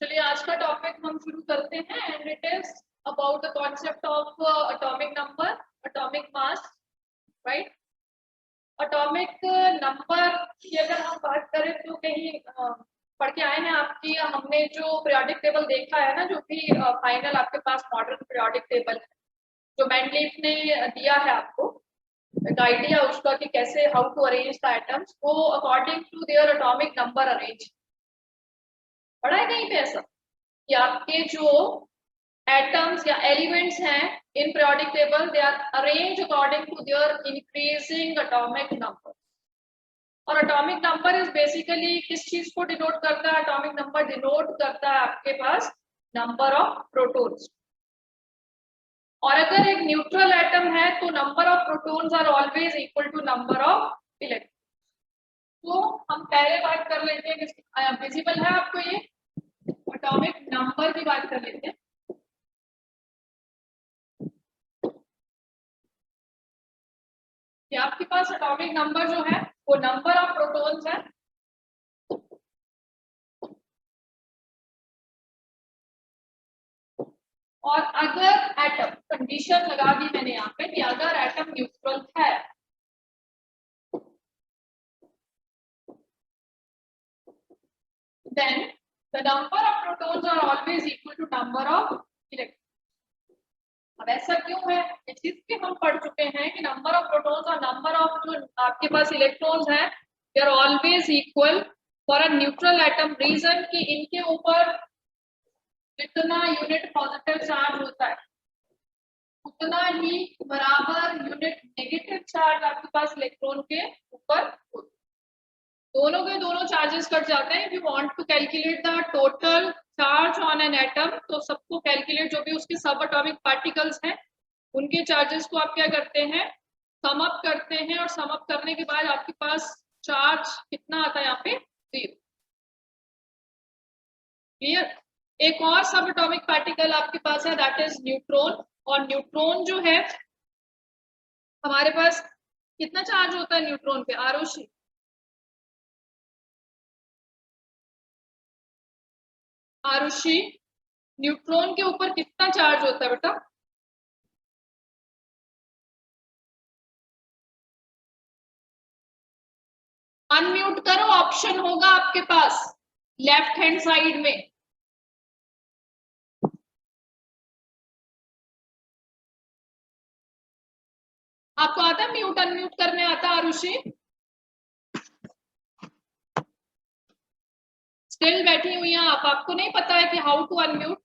चलिए आज का टॉपिक हम शुरू करते हैं and it is about the concept of atomic number, atomic mass, right. Atomic number की अगर हम बात करें तो कहीं पढ़ के आए हैं आपकी, हमने जो पीरियोडिक टेबल देखा है ना, जो भी फाइनल आपके पास मॉडर्न पीरियोडिक टेबल है जो मेंडलीफ ने दिया है आपको, एक आइडिया उसका कि कैसे how to arrange the atoms, वो according to their atomic number arrange. पढ़ा है कहीं पे ऐसा कि आपके जो एटम्स या एलिमेंट्स हैं in periodic table they are arrange according to their increasing atomic number. और एटॉमिक नंबर इज बेसिकली किस चीज को डिनोट करता है? एटॉमिक नंबर डिनोट करता है आपके पास नंबर ऑफ प्रोटॉन्स। और अगर एक न्यूट्रल एटम है तो number of protons are always equal to number of electron. तो हम पहले बात कर लेते हैं, विजिबल है आपको ये एटॉमिक नंबर की बात कर लेते हैं। कि आपके पास एटॉमिक नंबर जो है वो नंबर ऑफ प्रोटॉन्स है और अगर एटम, कंडीशन लगा दी मैंने यहाँ पे कि अगर एटम न्यूट्रल है then the number of protons are always equal to number of electrons। अब ऐसा क्यों है? इस चीज के हम पढ़ चुके हैं कि नंबर ऑफ प्रोटॉन्स और नंबर ऑफ जो आपके पास इलेक्ट्रॉन्स हैं they are always equal for a neutral atom. Reason कि इनके ऊपर जितना यूनिट पॉजिटिव चार्ज होता है उतना ही बराबर यूनिट नेगेटिव चार्ज आपके पास इलेक्ट्रॉन के ऊपर होता है। दोनों के दोनों चार्जेस कट जाते हैं। If you want to calculate the total charge on an atom तो सबको कैलकुलेट, जो भी उसके सब एटॉमिक पार्टिकल्स हैं उनके चार्जेस को आप क्या करते हैं, सम अप करते हैं। और सम अप करने के बाद आपके पास चार्ज कितना आता है? यहाँ पे 0। क्लियर? एक और सब एटॉमिक पार्टिकल आपके पास है दैट इज न्यूट्रॉन। और न्यूट्रॉन जो है हमारे पास कितना चार्ज होता है न्यूट्रॉन पे? आरुषि, आरुषि न्यूट्रॉन के ऊपर कितना चार्ज होता है बेटा? अनम्यूट करो, ऑप्शन होगा आपके पास लेफ्ट हैंड साइड में। आपको आता है म्यूट अनम्यूट करने? आता है आरुषि? स्टिल बैठी हुई हैं आप, आपको नहीं पता है कि हाउ टू अनम्यूट?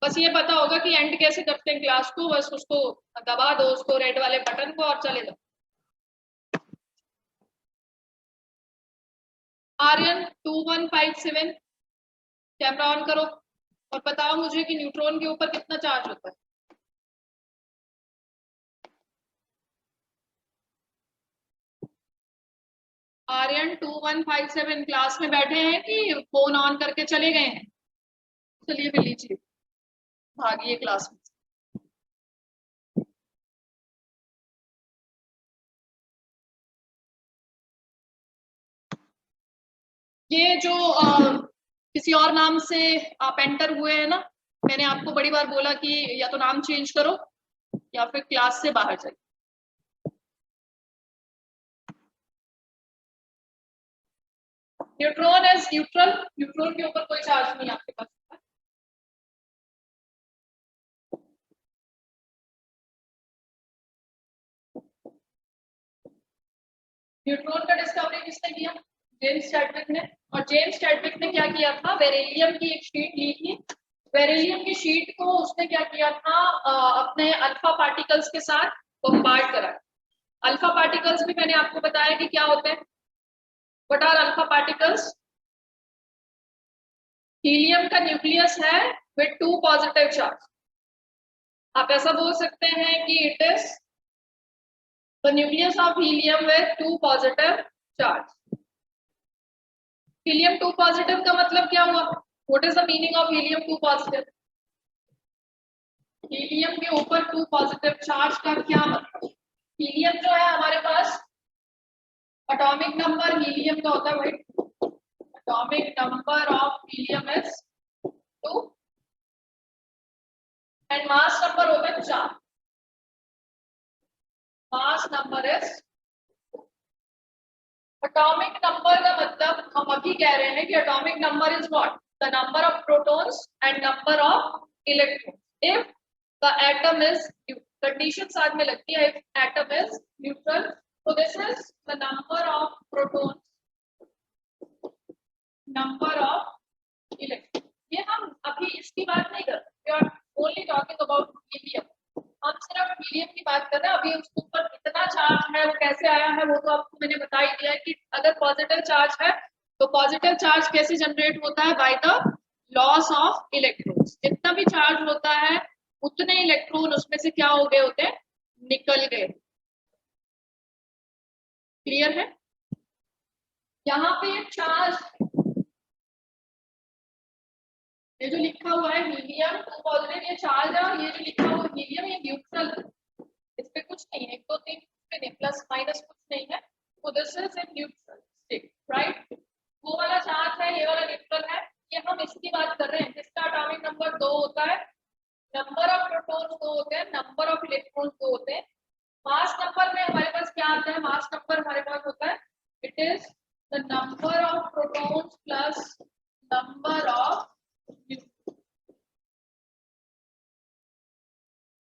बस ये पता होगा कि एंड कैसे करते हैं क्लास को, बस उसको दबा दो, उसको रेड वाले बटन को, और चले जाओ। आर्यन 2157 कैमरा ऑन करो और बताओ मुझे कि न्यूट्रॉन के ऊपर कितना चार्ज होता है। आर्यन 2157 क्लास में बैठे हैं कि फोन ऑन करके चले गए हैं? चलिए फिर लीजिए, भागिए क्लास में। ये जो किसी और नाम से आप एंटर हुए हैं ना, मैंने आपको बड़ी बार बोला कि या तो नाम चेंज करो या फिर क्लास से बाहर जाइए। न्यूट्रॉन इज न्यूट्रल, न्यूट्रॉन के ऊपर कोई चार्ज नहीं आपके पास। न्यूट्रॉन का डिस्कवरी किसने किया? जेम्स चैडविक ने। और जेम्स चैडविक ने क्या किया था? बेरिलियम की एक शीट ली थी। बेरिलियम की शीट को उसने क्या किया था, अपने अल्फा पार्टिकल्स के साथ बम्बार्ड करा। अल्फा पार्टिकल्स भी मैंने आपको बताया कि क्या होते हैं। What are alpha particles? Helium का न्यूक्लियस है विद 2 पॉजिटिव चार्ज। आप ऐसा बोल सकते हैं कि it is the nucleus of helium with 2 positive charge. Helium 2 positive का मतलब क्या हुआ? What is the meaning of helium 2 positive? Helium के ऊपर 2 पॉजिटिव चार्ज का क्या मतलब? हीलियम जो है हमारे पास एटॉमिक नंबर हीलियम का होता है भाई atomic number of helium is 2 and mass number होगा 4. mass number is atomic number का मतलब हम अभी कह रहे हैं कि atomic number is what? The number of protons and number of electrons. If the atom is, condition साथ में लगती है, if atom is neutral, so this is the number of protons, number of electrons. ये हम अभी इसकी बात नहीं कर रहे, we are only talking about helium. हम सिर्फ हीलियम की बात कर रहे हैं. अभी उसके ऊपर कितना चार्ज है, वो कैसे आया है, वो तो आपको मैंने बता ही दिया है कि अगर पॉजिटिव चार्ज है तो पॉजिटिव चार्ज कैसे जनरेट होता है? By the loss of electrons. जितना भी चार्ज होता है उतने इलेक्ट्रॉन उसमें से क्या हो गए होते हैं? निकल गए. क्लियर है? यहाँ पे ये चार्ज, ये जो लिखा हुआ है हीलियम टू पॉजिटिव, ये चार्ज है, और ये जो लिखा हुआ है हीलियम ये न्यूट्रल है. इस पे कुछ नहीं है, 1 2 3 पे नहीं, प्लस माइनस कुछ नहीं है. तो this is in neutral state, right? वो वाला चार्ज है, ये वाला न्यूट्रल है. ये हम इसकी बात कर रहे हैं जिसका एटॉमिक नंबर 2 होता है, नंबर ऑफ प्रोटॉन्स 2 होते हैं, नंबर ऑफ इलेक्ट्रॉन्स 2 होते हैं. मास नंबर में हमारे पास क्या आता है? मास नंबर हमारे पास होता है, it is the number of protons plus number of.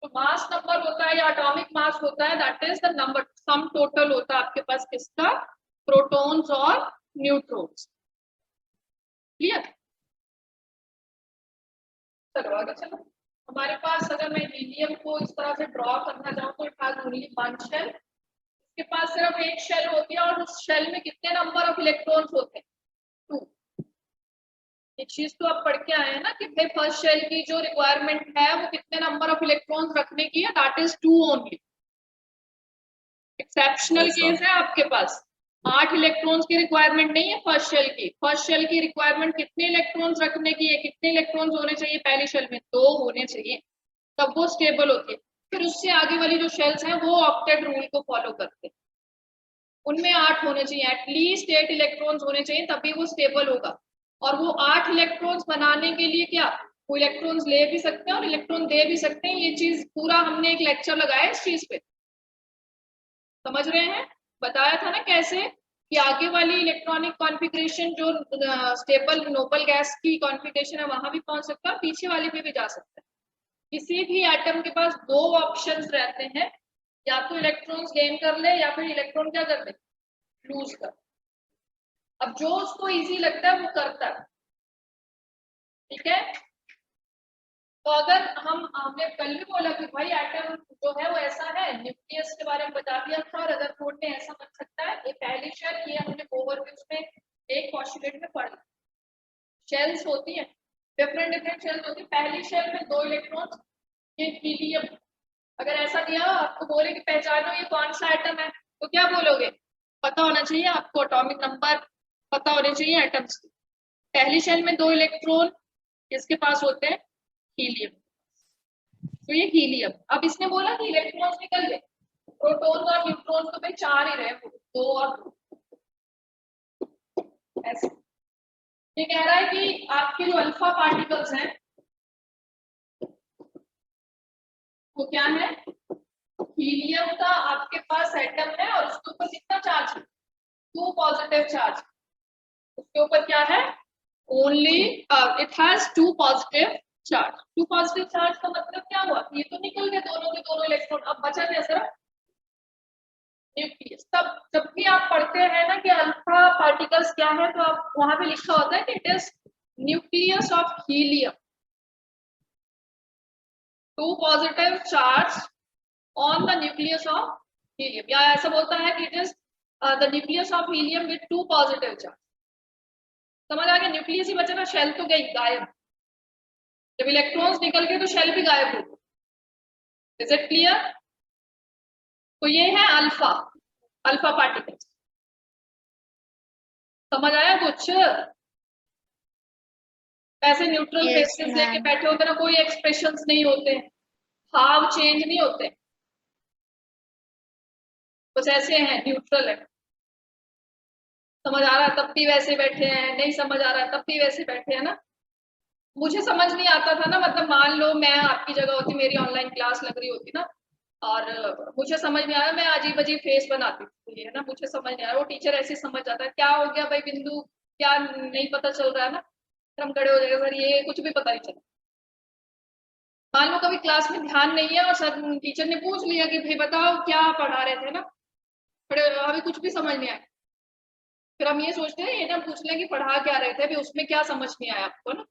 तो मास नंबर होता है या एटॉमिक मास होता है, that is the number, sum total होता है आपके पास किसका? प्रोटॉन्स और न्यूट्रॉन्स. क्लियर? चलो आगे चलो. हमारे पास अगर मैं हीलियम को इस तरह से ड्रॉ करना चाहूँ तो it has only one shell. इसके पास सिर्फ एक शेल होती है और उस शेल में कितने नंबर ऑफ इलेक्ट्रॉन्स होते हैं? 2. एक चीज तो आप पढ़ के आए हैं ना कि भाई फर्स्ट शेल की जो रिक्वायरमेंट है वो कितने नंबर ऑफ इलेक्ट्रॉन्स रखने की है, that is 2 only. Exceptional case है आपके पास, 8 इलेक्ट्रॉन्स की रिक्वायरमेंट नहीं है फर्स्ट शेल की. फर्स्ट शेल की रिक्वायरमेंट कितने इलेक्ट्रॉन्स रखने की है? कितने इलेक्ट्रॉन्स होने चाहिए पहली शेल में? 2 होने चाहिए, तब वो स्टेबल होती है. फिर उससे आगे वाली जो शेल्स हैं वो ऑक्टेट रूल को फॉलो करते हैं, उनमें 8 होने चाहिए, एटलीस्ट 8 इलेक्ट्रॉन्स होने चाहिए, तभी वो स्टेबल होगा. और वो 8 इलेक्ट्रॉन्स बनाने के लिए क्या, वो इलेक्ट्रॉन्स ले भी सकते हैं और इलेक्ट्रॉन दे भी सकते हैं. ये चीज पूरा हमने एक लेक्चर लगाया इस चीज पे, समझ रहे हैं? बताया था ना कैसे कि आगे वाली इलेक्ट्रॉनिक कॉन्फ़िगरेशन जो स्टेबल नोबल गैस की कॉन्फ़िगरेशन है वहां भी पहुंच सकता है, पीछे वाले पे भी जा सकता है. किसी भी एटम के पास 2 ऑप्शंस रहते हैं, या तो इलेक्ट्रॉन्स गेन कर ले या फिर इलेक्ट्रॉन क्या कर ले? लूज कर. अब जो उसको इजी लगता है वो करता है. ठीक है? तो अगर हमने कल भी बोला कि भाई एटम जो है वो ऐसा है, न्यूक्लियस के बारे में बता दिया था, और अगर कोड में ऐसा बन सकता है. ये पहली शेल, ये हमने ओवरव्यूज में एक पॉस्टुलेट में पढ़ा. शेल्स होती है, डिफरेंट डिफरेंट शेल्स होती है. पहली शेल में 2 इलेक्ट्रॉन्स, ये हीलियम. अगर ऐसा दिया आपको बोले कि पहचानो ये कौन सा एटम है, तो क्या बोलोगे? पता होना चाहिए आपको, एटॉमिक नंबर पता होने चाहिए एटम्स की. पहली शेल में 2 इलेक्ट्रॉन किसके पास होते हैं? हीलियम. तो ये हीलियम. अब इसने बोला कि इलेक्ट्रॉन्स निकल गए, प्रोटॉन्स और न्यूट्रॉन्स तो भाई 4 ही रहे, 2 और 2 ऐसे. ये कह रहा है कि आपके जो अल्फा पार्टिकल्स हैं वो क्या है? हीलियम का आपके पास एटम है और उसके ऊपर कितना चार्ज है? 2 पॉजिटिव चार्ज. उसके ऊपर क्या है? Only it has 2 positive charge. 2 positive charge का मतलब क्या हुआ? ये तो निकल गए दोनों के दोनों इलेक्ट्रॉन, अब बचा क्या सिर्फ न्यूक्लियस. तब जब भी आप पढ़ते हैं ना कि अल्फा पार्टिकल्स क्या है, तो आप वहां पे लिखा होता है कि it is nucleus of helium. 2 positive charge on the nucleus of helium, या ऐसा बोलता है कि it is the nucleus of helium with 2 positive charge. समझ आ गया? न्यूक्लियस ही बचा ना, शेल तो गई गायब. जब इलेक्ट्रॉन्स निकल गए तो शेल भी गायब हो गई. Is it clear? तो ये है अल्फा, अल्फा पार्टिकल्स. समझ आया कुछ? ऐसे न्यूट्रल फेसेस लेके बैठे होते ना, कोई एक्सप्रेशंस नहीं होते, हाव चेंज नहीं होते, बस ऐसे हैं, न्यूट्रल है. समझ आ रहा है तब भी वैसे बैठे हैं, नहीं समझ आ रहा है तब भी वैसे बैठे हैं ना। मुझे समझ नहीं आता था ना, मतलब मान लो मैं आपकी जगह होती, मेरी ऑनलाइन क्लास लग रही होती ना, और मुझे समझ नहीं आया, मैं अजीब अजीब फेस बनाती थी, है ना, मुझे समझ नहीं आया, वो टीचर ऐसे समझ जाता है क्या हो गया भाई बिंदु, क्या नहीं पता चल रहा है ना, फिर हम खड़े हो जाएगा सर ये कुछ भी पता नहीं चला। मान लो कभी क्लास में ध्यान नहीं है और सर टीचर ने पूछ लिया कि भाई बताओ क्या पढ़ा रहे थे ना, खड़े अभी कुछ भी समझ नहीं आया, फिर हम ये सोचते हैं ये ना पूछ लें कि पढ़ा क्या रहे थे, अभी उसमें क्या समझ नहीं आया आपको ना।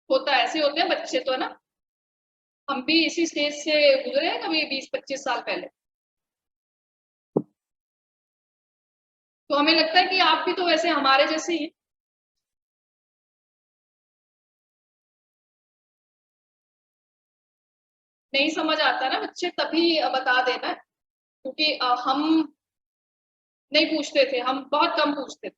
होता है, ऐसे होते हैं बच्चे तो ना, हम भी इसी स्टेज से गुजरे हैं कभी 20-25 साल पहले। तो हमें लगता है कि आप भी तो वैसे हमारे जैसे ही। नहीं समझ आता ना बच्चे तभी बता देना है, क्योंकि हम नहीं पूछते थे, हम बहुत कम पूछते थे,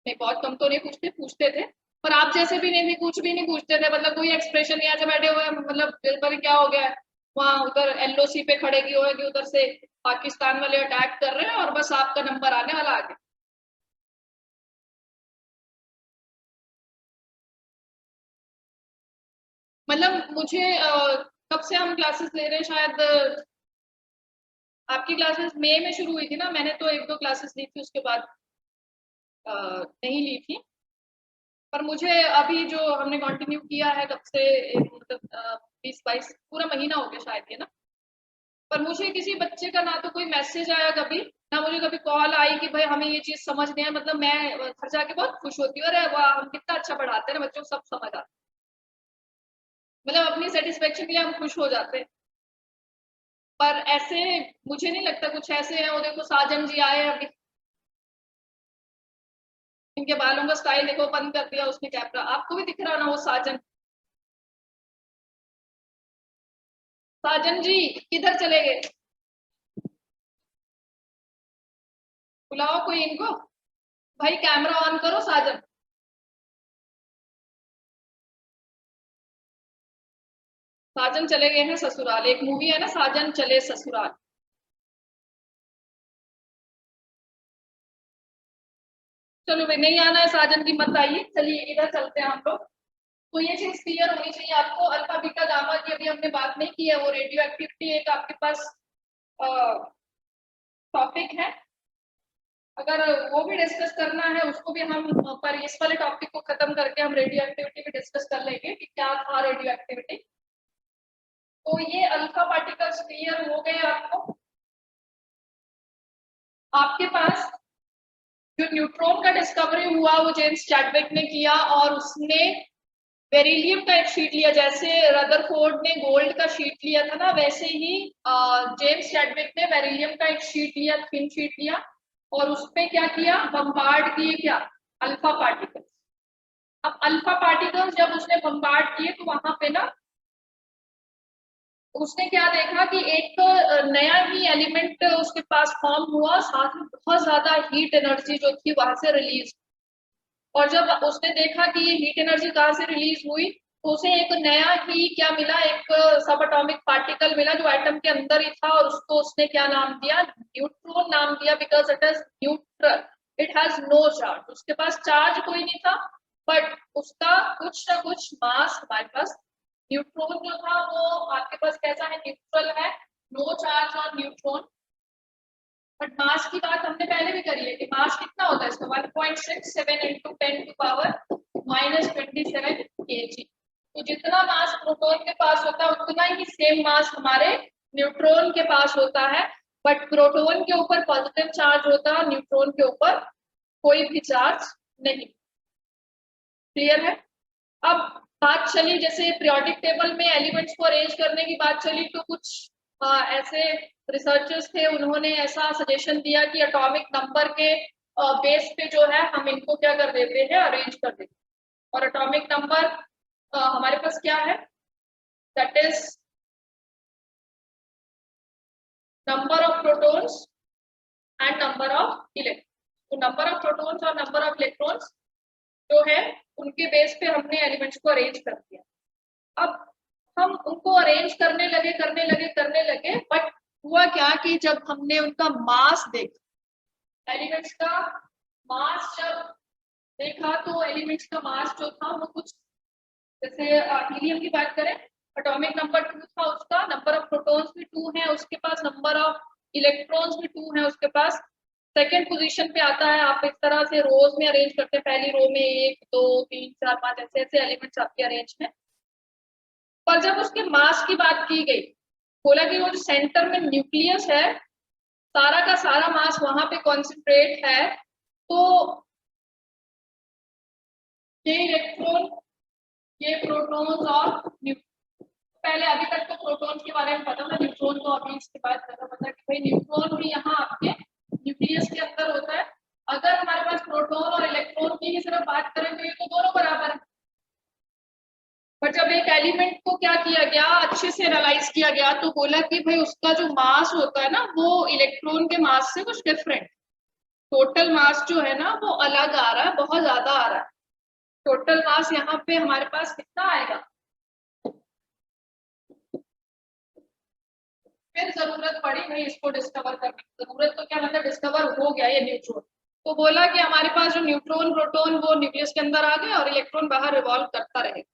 नहीं बहुत कम तो नहीं पूछते, पूछते थे, पर आप जैसे भी नहीं थे, कुछ भी नहीं पूछते थे, मतलब कोई एक्सप्रेशन नहीं, ऐसे बैठे हुए हैं, मतलब दिल पर क्या हो गया है, वहां उधर एलओसी पे खड़े की होगी, उधर से पाकिस्तान वाले अटैक कर रहे हैं और बस आपका नंबर आने वाला आगे। मतलब मुझे कब से हम क्लासेस ले रहे हैं, शायद आपकी क्लासेस मई में शुरू हुई थी ना, मैंने तो 1-2 क्लासेस ली थी, उसके बाद नहीं ली थी। पर मुझे अभी जो हमने कंटिन्यू किया है कब से, मतलब 20-22 पूरा महीना हो गया शायद ये ना, पर मुझे किसी बच्चे का ना तो कोई मैसेज आया कभी, ना मुझे कभी कॉल आई कि भाई हमें ये चीज समझ नहीं है, मतलब मैं घर जाके बहुत खुश होती हूँ, अरे वाह हम कितना अच्छा पढ़ाते हैं, बच्चों को सब समझ आता है, मतलब अपनी सेटिस्फेक्शन के लिए हम खुश हो जाते हैं। पर ऐसे मुझे नहीं लगता कुछ ऐसे हैं, वो देखो साजन जी आए अभी, इनके बालों का स्टाइल देखो, बंद कर दिया उसने कैमरा, आपको भी दिख रहा ना वो साजन, साजन जी किधर चले गए, बुलाओ कोई इनको, भाई कैमरा ऑन करो साजन। साजन चले गए हैं ससुराल, एक मूवी है ना साजन चले ससुराल। चलो भाई नहीं आना है साजन की मत आइए, चलिए इधर चलते हैं हम लोग। तो ये चीज क्लियर होनी चाहिए आपको, अल्फा बीटा गामा की अभी हमने बात नहीं की है, वो रेडियो एक्टिविटी एक आपके पास टॉपिक है, अगर वो भी डिस्कस करना है उसको भी हम, पर इस वाले टॉपिक को खत्म करके हम रेडियो एक्टिविटी भी डिस्कस कर लेंगे कि क्या था रेडियो एक्टिविटी। तो ये अल्फा पार्टिकल्स क्लियर हो गए आपको। आपके पास जो न्यूट्रॉन का डिस्कवरी हुआ वो जेम्स चैडविक ने किया, और उसने बेरिलियम का एक शीट लिया, जैसे रदरफोर्ड ने गोल्ड का शीट लिया था ना, वैसे ही जेम्स चैडविक ने बेरिलियम का एक शीट लिया, थिन शीट लिया, और उसपे क्या किया, बम्बार्ड किए क्या, अल्फा पार्टिकल्स। अब अल्फा पार्टिकल्स जब उसने बम्बार्ड किए तो वहां पे ना उसने क्या देखा कि एक नया ही एलिमेंट उसके पास फॉर्म हुआ, साथ में बहुत ज्यादा हीट एनर्जी जो थी वहां से रिलीज, और जब उसने देखा कि ये हीट एनर्जी कहाँ से रिलीज हुई, तो उसे एक नया ही क्या मिला, एक सब एटॉमिक पार्टिकल मिला जो एटम के अंदर ही था, और उसको उसने क्या नाम दिया, न्यूट्रॉन नाम दिया, because it is neutral, it has no charge, उसके पास चार्ज कोई नहीं था, बट उसका कुछ ना कुछ मास हमारे पास, न्यूट्रॉन जो था वो आपके पास कैसा है, न्यूट्रल है, no charge on neutron. But mass की बात हमने पहले भी करी है कि मास कितना होता है इसका, 1.67 इंटू 10⁻⁻27 kg। तो जितना मास प्रोटॉन के पास होता है उतना ही सेम मास हमारे न्यूट्रॉन के पास होता है, बट प्रोटॉन के ऊपर पॉजिटिव चार्ज होता है, न्यूट्रॉन के ऊपर कोई भी चार्ज नहीं। क्लियर है। अब बात चली जैसे पीरियोडिक टेबल में एलिमेंट्स को अरेंज करने की बात चली, तो कुछ ऐसे रिसर्चर्स थे, उन्होंने ऐसा सजेशन दिया कि एटॉमिक नंबर के बेस पे जो है हम इनको क्या कर देते हैं, अरेंज कर देते हैं, और एटॉमिक नंबर हमारे पास क्या है, that is number of protons and number of electrons. तो नंबर ऑफ प्रोटॉन्स और नंबर ऑफ इलेक्ट्रॉन्स जो है उनके बेस पे हमने एलिमेंट्स को अरेंज कर दिया। अब हम उनको अरेंज करने लगे, बट हुआ क्या कि जब हमने उनका मास देखा, एलिमेंट्स का मास जब देखा तो एलिमेंट्स का मास जो था वो कुछ, जैसे हीलियम की बात करें, एटॉमिक नंबर 2 था उसका, नंबर ऑफ प्रोटॉन्स भी 2 है उसके पास, नंबर ऑफ इलेक्ट्रॉन्स भी 2 है उसके पास। सेकेंड पोजीशन पे आता है, आप इस तरह से रोज में अरेंज करते हैं, पहली रो में 1 2 3 4 5 ऐसे ऐसे एलिमेंट्स आपके अरेंज हैं। पर जब उसके मास की बात की गई, बोला कि वो जो सेंटर में न्यूक्लियस है, सारा का सारा मास वहां पे कॉन्सेंट्रेट है, तो ये इलेक्ट्रॉन, ये प्रोटॉन्स और पहले अभी तक तो प्रोटॉन के बारे में पता था, न्यूट्रॉन को अभी इसके बाद ज्यादा पता कि भाई न्यूट्रॉन भी यहाँ आपके न्यूक्लियस के अंदर होता है। अगर हमारे पास प्रोटॉन और इलेक्ट्रॉन की ही सिर्फ बात करें तो ये तो दोनों बराबर है। पर जब एक एलिमेंट को क्या किया गया, अच्छे से एनालाइज किया गया, तो बोला कि भाई उसका जो मास होता है ना वो इलेक्ट्रॉन के मास से कुछ डिफरेंट, टोटल मास जो है ना वो अलग आ रहा है, बहुत ज्यादा आ रहा है। टोटल मास यहाँ पे हमारे पास कितना आएगा, फिर जरूरत पड़ी भाई इसको डिस्कवर करने की, जरूरत तो क्या मतलब डिस्कवर हो गया ये न्यूट्रॉन। तो बोला कि हमारे पास जो न्यूट्रॉन प्रोटॉन वो न्यूक्लियस के अंदर आ गए और इलेक्ट्रॉन बाहर रिवॉल्व करता रहेगा।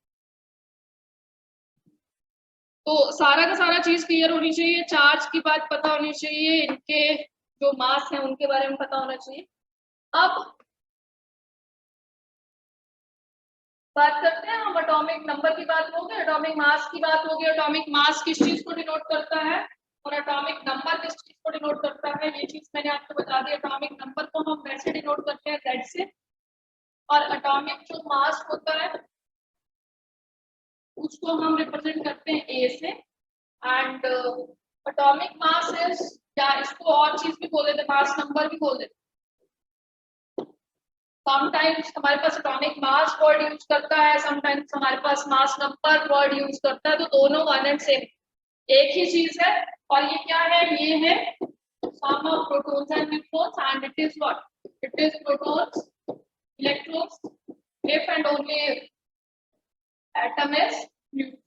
तो सारा का सारा चीज क्लियर होनी चाहिए, चार्ज की बात पता होनी चाहिए, इनके जो मास है उनके बारे में पता होना चाहिए। अब बात करते हैं हम एटॉमिक नंबर की, बात हो गई एटॉमिक मास की, बात हो गई एटॉमिक मास किस चीज को डिनोट करता है और एटॉमिक नंबर किस चीज को डिनोट करता है, ये चीज मैंने आपको बता दी। एटॉमिक नंबर को हम वैसे डिनोट करते हैं Z से, और एटॉमिक जो मास होता है उसको हम रिप्रेजेंट करते हैं A से। एंड एटॉमिक मास इज, या इसको और चीज भी बोल देते, मास नंबर भी बोल देते। समटाइम्स हमारे पास एटॉमिक मास वर्ड यूज करता है, समटाइम्स हमारे पास मास नंबर वर्ड यूज करता है, तो दोनों वन एंड सेम एक ही चीज है। और ये क्या है, ये है sum of protons and neutrons, and it is what, it is protons electrons if and only if atom is neutral,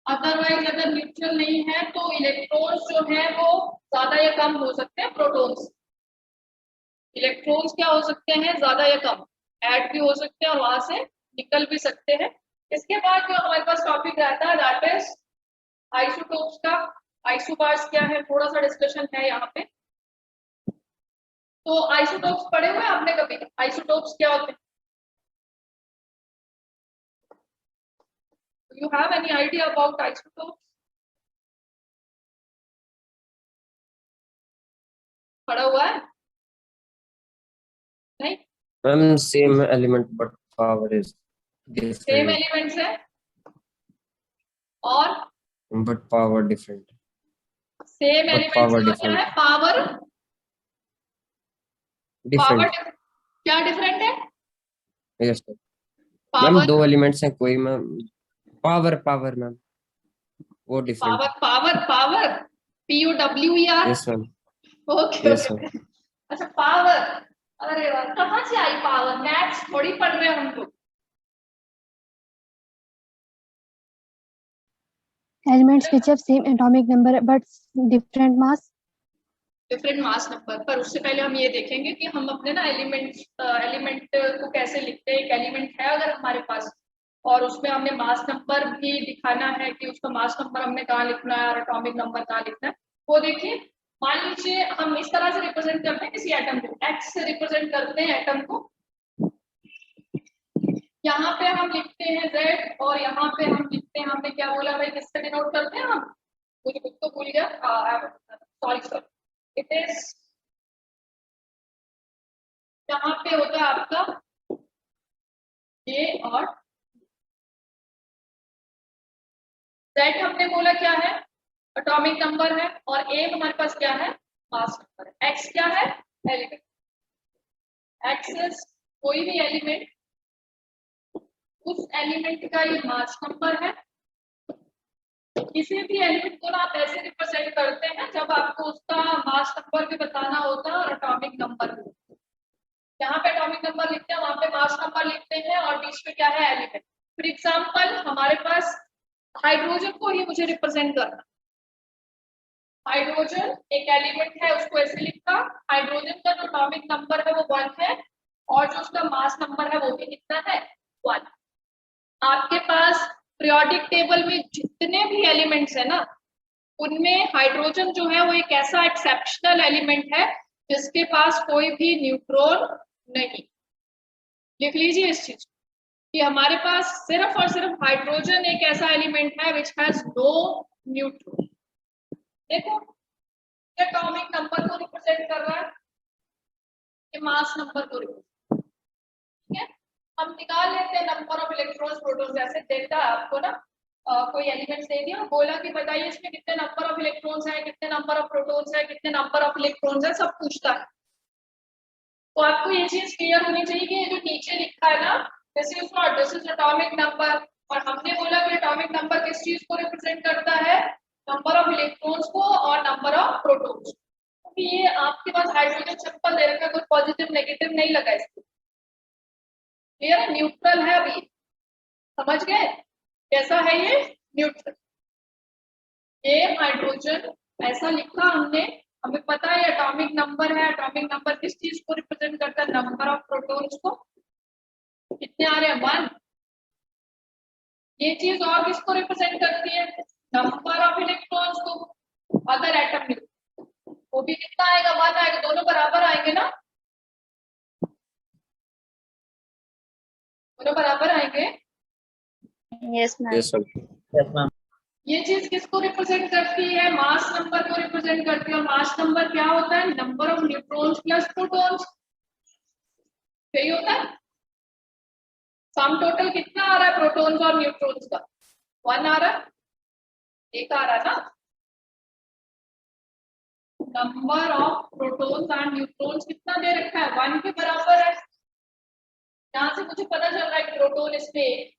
otherwise अगर न्यूट्रल नहीं है तो इलेक्ट्रॉन्स जो है वो ज्यादा या कम हो सकते हैं, प्रोटॉन्स इलेक्ट्रॉन्स क्या हो सकते हैं, ज्यादा या कम, ऐड भी हो सकते हैं और वहां से निकल भी सकते हैं। इसके बाद जो हमारे पास टॉपिक रहता है दैट इज आइसोटोप्स का। आइसोबार्स क्या है, थोड़ा सा डिस्कशन है यहाँ पे। तो आइसोटोप्स पढ़े हुए आपने कभी, आइसोटोप्स क्या होते हैं, you have any idea about isotopes, पढ़ा हुआ है नहीं? Ma'am same element but power is same different, elements है और but power different, same but elements power और क्या है, डिफरेंट, पावर, पावर डिफरेंट। क्या डिफरेंट है, यस मैम, पावर, दो एलिमेंट्स हैं कोई मैम, पावर पावर मैम वो डिफरेंट पावर है। Power power POWER, yes ma'am, okay yes ma'am. Okay. अच्छा पावर, अरे वाह, कहाँ से आई पावर, मैथ्स थोड़ी पढ़ रहे हैं हम लोग। Elements which have same atomic number but different mass. Different mass number, पर उससे पहले हम ये देखेंगे कि हम अपने ना एलिमेंट को कैसे लिखते हैं। एक एलिमेंट है अगर हमारे पास और उसमें हमने मास नंबर भी दिखाना है कि उसका मास नंबर हमने कहाँ लिखना है और एटॉमिक नंबर कहाँ लिखना है, वो देखिए। मान लीजिए हम इस तरह से रिप्रेजेंट करते हैं किसी एटम को, एक्स से रिप्रेजेंट करते हैं एटम को, यहाँ पे हम लिखते हैं Z और यहाँ पे हम लिखते हैं, हमने क्या बोला भाई, किससे डिनोट करते हैं हम, मुझे कुछ तो भूल गया, सॉरी सॉरी, इट इज, यहाँ पे होता है आपका ये, और Z हमने बोला क्या है, एटॉमिक नंबर है, और A हमारे पास क्या है, मास नंबर है। X क्या है, एलिमेंट, X इज कोई भी एलिमेंट, उस एलिमेंट का ये मास नंबर है। किसी भी एलिमेंट को ना आप ऐसे रिप्रेजेंट करते हैं जब आपको उसका मास नंबर भी बताना होता है और एटॉमिक नंबर भी। यहाँ पे एटॉमिक नंबर लिखते हैं, वहां पे मास नंबर लिखते हैं, और बीच में क्या है, एलिमेंट। फॉर एग्जांपल हमारे पास हाइड्रोजन को ही मुझे रिप्रेजेंट करना, हाइड्रोजन एक एलिमेंट है, उसको ऐसे लिखा, हाइड्रोजन का जो एटॉमिक नंबर है वो 1 है और जो उसका मास नंबर है वो भी कितना है 1। आपके पास पीरियोडिक टेबल में जितने भी एलिमेंट्स है ना, उनमें हाइड्रोजन जो है वो एक ऐसा एक्सेप्शनल एलिमेंट है जिसके पास कोई भी न्यूट्रॉन नहीं। लिख लीजिए इस चीज कि हमारे पास सिर्फ और सिर्फ हाइड्रोजन एक ऐसा एलिमेंट है विच हैज नो न्यूट्रॉन। देखो ये एटॉमिक नंबर को रिप्रेजेंट कर रहा है, ये मास नंबर को रिप्रेजेंट, ठीक है। हम निकाल लेते हैं नंबर ऑफ इलेक्ट्रॉन्स प्रोटॉन्स। जैसे देता है आपको ना कोई एलिमेंट्स दे दिया, बोला कि बताइए इसमें कितने नंबर ऑफ इलेक्ट्रॉन्स है, कितने नंबर ऑफ प्रोटॉन्स है, कितने नंबर ऑफ इलेक्ट्रॉन्स है, सब पूछता है। तो आपको ये चीज क्लियर होनी चाहिए कि ये जो नीचे लिखा है ना, this is what, this is atomic number, और हमने बोला कि एटॉमिक नंबर किस चीज को रिप्रेजेंट करता है, नंबर ऑफ इलेक्ट्रॉन्स को और नंबर ऑफ प्रोटॉन्स। क्योंकि ये आपके पास हाइड्रोजन सिंपल दे रखा है, कोई पॉजिटिव नेगेटिव नहीं लगा इसको, क्लियर है, न्यूट्रल है। अभी समझ गए कैसा है ये न्यूट्रल। ये हाइड्रोजन ऐसा लिखा हमने, हमें पता है एटॉमिक नंबर है, एटॉमिक नंबर किस चीज को रिप्रेजेंट करता है, नंबर ऑफ प्रोटॉन्स को, कितने आ रहे हैं 1। ये चीज और किसको रिप्रेजेंट करती है, नंबर ऑफ इलेक्ट्रॉन्स को, अदर एटम में वो भी कितना आएगा 1 आएगा, दोनों बराबर आएंगे ना, दोनों बराबर आएंगे। Yes ma'am. Yes ma'am. ये चीज किसको रिप्रेजेंट करती है, मास नंबर को रिप्रेजेंट करती है। और मास नंबर क्या होता है, number of neutrons plus protons, सही होता है। सम टोटल कितना आ रहा है प्रोटॉन्स और न्यूट्रॉन्स का, 1 आ रहा है, एक आ रहा है ना। Number of protons and neutrons कितना दे रखा है, 1 के बराबर है। यहाँ से मुझे पता चल रहा है कि प्रोटॉन इसमें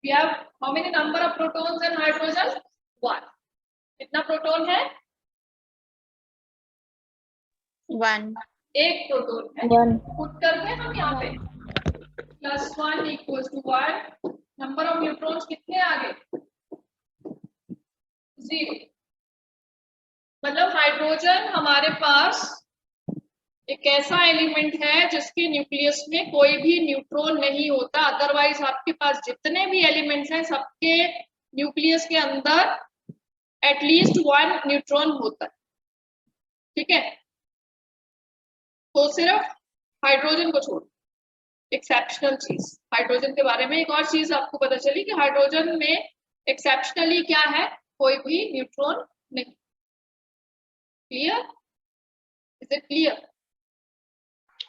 we have how many number of protons in hydrogen, 1। कितना प्रोटॉन है, 1। एक प्रोटॉन है। 1 पुट करते हैं हम यहाँ पे +1 equals to 1। Number of neutrons कितने आ गए, 0। मतलब हाइड्रोजन हमारे पास एक ऐसा एलिमेंट है जिसके न्यूक्लियस में कोई भी न्यूट्रॉन नहीं होता। अदरवाइज आपके पास जितने भी एलिमेंट्स हैं सबके न्यूक्लियस के अंदर एटलीस्ट 1 न्यूट्रॉन होता है, ठीक है। तो सिर्फ हाइड्रोजन को छोड़, एक्सेप्शनल चीज हाइड्रोजन के बारे में एक और चीज आपको पता चली कि हाइड्रोजन में एक्सेप्शनली क्या है, कोई भी न्यूट्रॉन नहीं। Clear, is it clear.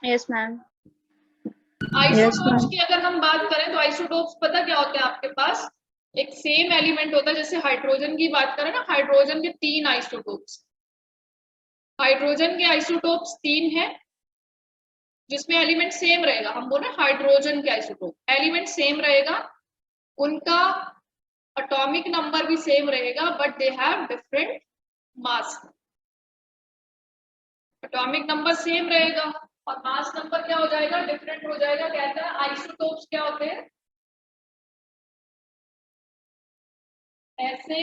Yes ma'am. Isotopes की अगर हम बात करें तो आइसोटोप्स पता क्या होते हैं आपके पास, एक सेम एलिमेंट होता है। जैसे हाइड्रोजन की बात करें ना, हाइड्रोजन के 3 आइसोटोप्स, हाइड्रोजन के आइसोटोप्स 3 है जिसमें एलिमेंट सेम रहेगा। हम बोले हाइड्रोजन के आइसोटोप, एलिमेंट सेम रहेगा, उनका एटॉमिक नंबर भी सेम रहेगा, but they have different mass. Atomic number same रहेगा और मास नंबर क्या हो जाएगा, डिफरेंट हो जाएगा। कहता है आइसोटोप्स क्या होते हैं, ऐसे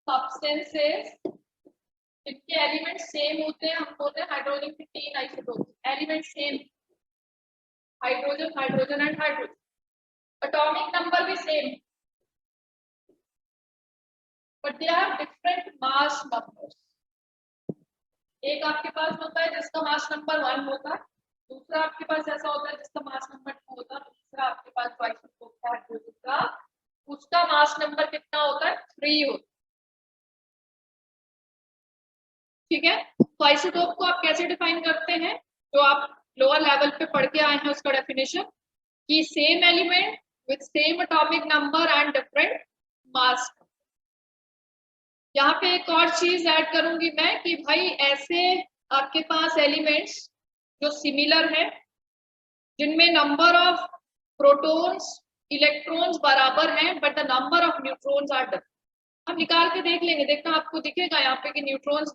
सब्सटेंसेस जिनके एलिमेंट सेम होते हैं। हम बोलते हैं हाइड्रोजन के 3 isotopes, element same, hydrogen, hydrogen and hydrogen, atomic number भी same, but they have different mass numbers. एक आपके पास होता है जिसका मास नंबर 1 होता है, दूसरा आपके पास ऐसा होता है जिसका मास नंबर 2 होता है, तीसरा आपके पास जो आइसोटोप है हाइड्रोजन का, उसका मास नंबर कितना होता है, 3 होता है, ठीक है। तो आइसोटोप को आप कैसे डिफाइन करते हैं, जो आप लोअर लेवल पे पढ़ के आए हैं उसका डेफिनेशन, कि same element with same atomic number and different mass. यहाँ पे एक और चीज ऐड करूंगी मैं कि भाई ऐसे आपके पास एलिमेंट्स जो सिमिलर है, जिनमें नंबर ऑफ प्रोटॉन्स इलेक्ट्रॉन्स बराबर हैं, but the number of neutrons are different. हम निकाल के देख लेंगे, देखना आपको दिखेगा यहाँ पे कि न्यूट्रॉन्स